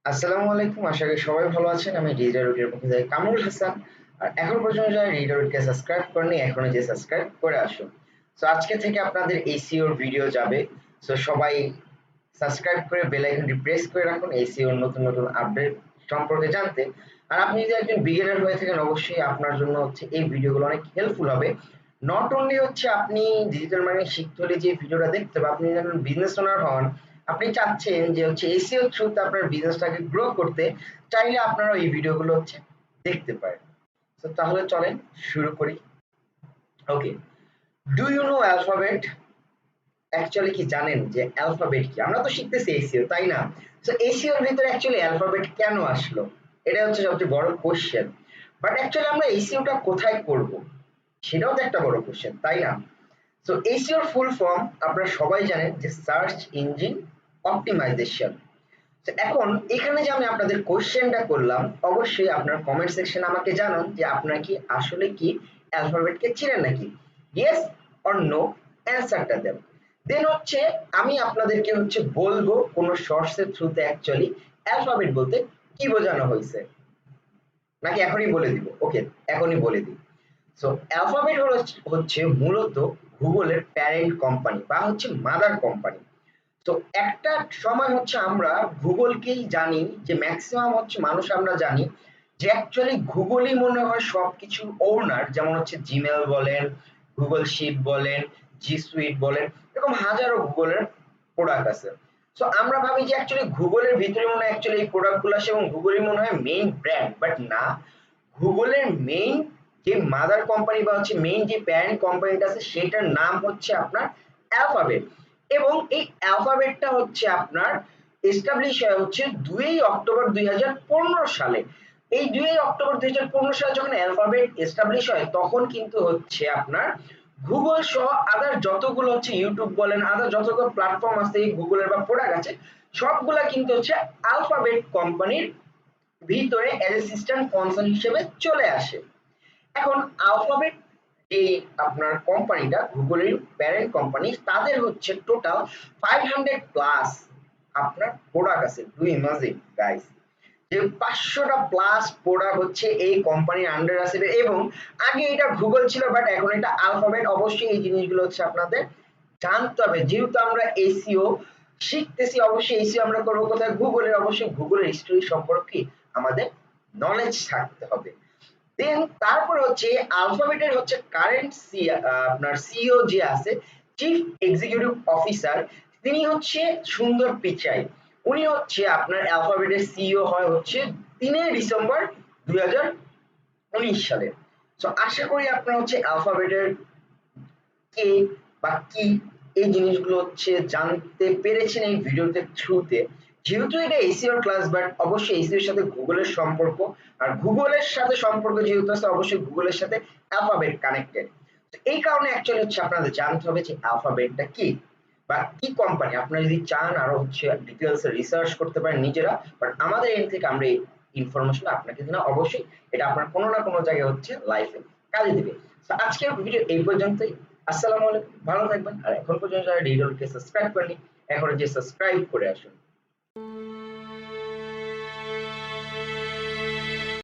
আসসালামু আলাইকুম, আশা করি সবাই ভালো আছেন। আমি ডিজিটাল উইটের পক্ষ থেকে কামরুল হাসান। আর এখন পর্যন্ত যারা ডিজিটাল উইটকে সাবস্ক্রাইব করেনি, এখনো যে সাবস্ক্রাইব করে আসুন। সো আজকে থেকে আপনাদের এসইওর ভিডিও যাবে। সো সবাই সাবস্ক্রাইব করে বেল আইকনটি প্রেস করে রাখুন এসইওর নতুন নতুন আপডেট সম্পর্কে জানতে। আর আপনি যদি একজন বিগিনার হয়ে থাকেন, অবশ্যই আপনার জন্য হচ্ছে এই ভিডিওগুলো অনেক হেল্পফুল হবে। নট অনলি হচ্ছে আপনি ডিজিটাল মার্কেটিং শিখতে হলে যে ভিডিওটা দেখতে হবে, আপনি যখন বিজনেস ওনার হন, আপনি চাচ্ছেন যে হচ্ছে এসইও থ্রুতে আপনার বিজনেসটাকে গ্রো করতে, চাইলে আপনারা এই ভিডিওগুলো হচ্ছে দেখতে পারেন। তো তাহলে চলেন শুরু করি। Okay, do you know alphabet? Actually কি জানেন যে অ্যালফাবেট কি? আমরা তো শিখতেছি এসইও, তাই না? তো এসইওর ভিতরে অ্যাকচুয়ালি অ্যালফাবেট কেন আসলো, এটা হচ্ছে সবচেয়ে বড় কোশ্চেন। বাট অ্যাকচুয়ালি আমরা এসইওটা কোথায় করব, সেটাও তো একটা বড় কোশ্চেন, তাই না? সো এসইওর ফুল ফর্ম আপনারা সবাই জানেন যে সার্চ ইঞ্জিন অপটিমাইজেশন। এখন এখানে যে আমি আপনাদের কোশ্চেনটা করলাম, অবশ্যই আপনার কমেন্ট সেকশনে আমাকে জানান যে আপনারা কি আসলে কি অ্যালফাবেটকে চিনেন নাকি। ইয়েস অর নো অ্যান্সারটা দেন। দেন হচ্ছে আমি আপনাদেরকে হচ্ছে বলবো কোন শর্টসের থ্রুতে অ্যাকচুয়ালি অ্যালফাবেট বলতে কি বোঝানো হয়েছে, নাকি এখনই বলে দিব? ওকে, এখনই বলে দিই। সো অ্যালফাবেট হচ্ছে মূলত গুগলের প্যারেন্ট কোম্পানি বা হচ্ছে মাদার কোম্পানি। তো একটা সময় হচ্ছে আমরা গুগলকেই জানি যে ম্যাক্সিমাম হচ্ছে মানুষ আমরা জানি যে অ্যাকচুয়ালি গুগলই মনে হয় সবকিছুর ওনার। যেমন হচ্ছে জিমেল বলেন, গুগল শিট বলেন, জি সুইট বলেন, এরকম হাজারো গুগলের প্রোডাক্ট আছে। সো আমরা ভাবি যে অ্যাকচুয়ালি গুগলের ভিতরে মনে হয় অ্যাকচুয়ালি এই প্রোডাক্টগুলো আসে এবং গুগলই মনে হয় মেইন ব্র্যান্ড, বাট না। গুগলের মেইন যে মাদার কোম্পানি বা হচ্ছে মেইন যে প্যারেন্ট কোম্পানিটা আছে, সেটার নাম হচ্ছে আপনার অ্যালফাবেট। এবং এই অ্যালফাবেটটা হচ্ছে আপনার এস্টাবলিশ হয় হচ্ছে 2 অক্টোবর 2015 সালে। এই 2 অক্টোবর 2015 সালে যখন অ্যালফাবেট এস্টাবলিশ হয়, তখন কিন্তু হচ্ছে আপনার গুগল সহ আদার যতগুলো হচ্ছে ইউটিউব বলেন, আদার যতগুলো প্ল্যাটফর্ম আছে এই গুগলের বা প্রোডাক্ট আছে, সবগুলা কিন্তু হচ্ছে অ্যালফাবেট কোম্পানির ভিতরে এজ এ সিস্টেম কনসার্ন হিসেবে চলে আসে। এখন অ্যালফাবেট এই আপনার কোম্পানিটা গুগলের প্যারেন্ট কোম্পানি, তাদের হচ্ছে টোটাল 500 প্লাস আপনার প্রোডাক্ট আছে। ডু ইমাজিন গাইস, যে 500টা প্লাস প্রোডাক্ট হচ্ছে এই কোম্পানির আন্ডার আছে। এবং আগে এটা গুগল ছিল, বাট এখন এটা অ্যালফাবেট। অবশ্যই এই জিনিসগুলো হচ্ছে আপনাদের জানতে হবে, যেহেতু আমরা এসইও শিখতেছি। অবশ্যই এসইও আমরা করবো কোথায়? গুগলের। অবশ্যই গুগলের হিস্টরি সম্পর্কে আমাদের নলেজ থাকতে হবে। দেন তারপর হচ্ছে অ্যালফাবেটের হচ্ছে কারেন্ট আপনার সিইও যে আছে, চিফ এক্সিকিউটিভ অফিসার, তিনি হচ্ছে সুন্দর পিচাই। উনি হচ্ছে আপনার অ্যালফাবেটের সিইও হয় হচ্ছে 3 ডিসেম্বর 2019 সালে। তো আশা করি আপনারা হচ্ছে অ্যালফাবেটের কে বা কি এই জিনিসগুলো হচ্ছে জানতে পেরেছেন এই ভিডিওতে থ্রুতে। যেহেতু এটা এসইও ক্লাস, বাট অবশ্যই এসইও এর সাথে গুগলের সম্পর্ক, আর গুগলের সাথে সম্পর্ক যেহেতু আছে, অবশ্যই গুগলের সাথে অ্যালফাবেট কানেক্টেড। তো এই কারণে অ্যাকচুয়ালি হচ্ছে আপনাদের জানতে হবে যে অ্যালফাবেটটা কি বা কি কোম্পানি। আপনারা যদি চান আরো হচ্ছে ডিটেলস রিসার্চ করতে পারেন নিজেরা, বাট আমাদের এন্ড থেকে আমরা এই ইনফরমেশন আপনাকে দিই না। অবশ্যই এটা আপনার কোনো না কোনো জায়গায় হচ্ছে লাইফে কাজে দিবে। তো আজকের ভিডিও এই পর্যন্তই। আসসালামু আলাইকুম, ভালো থাকবেন। আর এখন পর্যন্ত যারা ডিজিটাল কে সাবস্ক্রাইব করেনি, এখন যে সাবস্ক্রাইব করে আসুন।